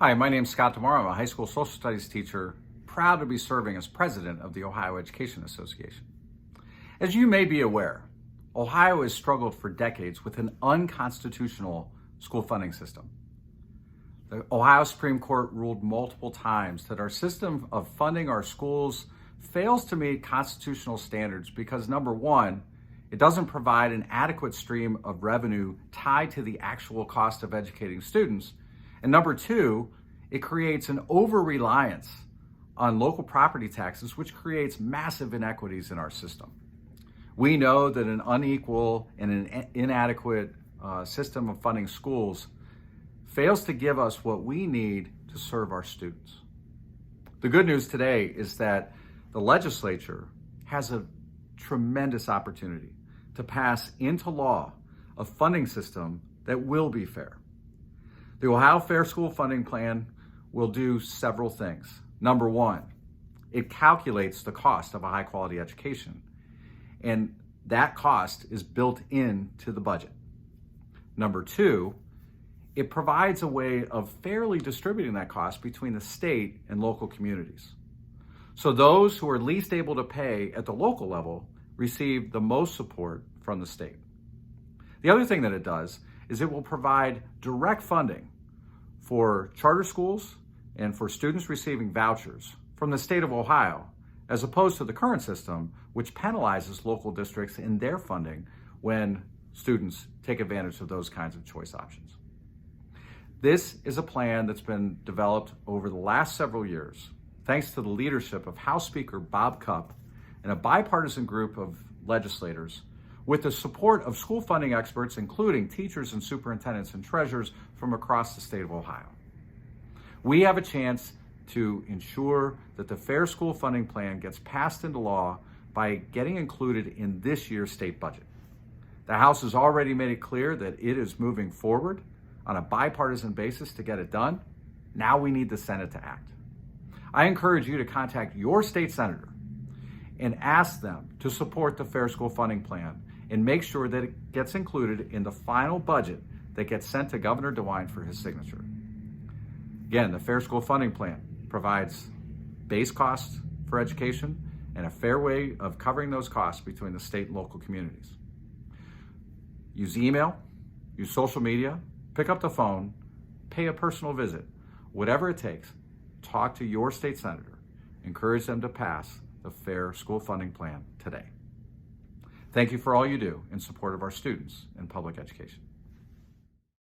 Hi, my name is Scott DeMar. I'm a high school social studies teacher, proud to be serving as president of the Ohio Education Association. As you may be aware, Ohio has struggled for decades with an unconstitutional school funding system. The Ohio Supreme Court ruled multiple times that our system of funding our schools fails to meet constitutional standards because, number one, it doesn't provide an adequate stream of revenue tied to the actual cost of educating students. And number two, it creates an over-reliance on local property taxes, which creates massive inequities in our system. We know that an unequal and an inadequate system of funding schools fails to give us what we need to serve our students. The good news today is that the legislature has a tremendous opportunity to pass into law a funding system that will be fair. The Ohio Fair School Funding Plan will do several things. Number one, it calculates the cost of a high quality education, and that cost is built into the budget. Number two, it provides a way of fairly distributing that cost between the state and local communities. So those who are least able to pay at the local level receive the most support from the state. The other thing that it does is it will provide direct funding for charter schools and for students receiving vouchers from the state of Ohio, as opposed to the current system, which penalizes local districts in their funding when students take advantage of those kinds of choice options. This is a plan that's been developed over the last several years, thanks to the leadership of House Speaker Bob Cupp and a bipartisan group of legislators, with the support of school funding experts, including teachers and superintendents and treasurers from across the state of Ohio. We have a chance to ensure that the Fair School Funding Plan gets passed into law by getting included in this year's state budget. The House has already made it clear that it is moving forward on a bipartisan basis to get it done. Now we need the Senate to act. I encourage you to contact your state senator and ask them to support the Fair School Funding Plan and make sure that it gets included in the final budget that gets sent to Governor DeWine for his signature. Again, the Fair School Funding Plan provides base costs for education and a fair way of covering those costs between the state and local communities. Use email, use social media, pick up the phone, pay a personal visit, whatever it takes. Talk to your state senator. Encourage them to pass the Fair School Funding Plan today. Thank you for all you do in support of our students in public education.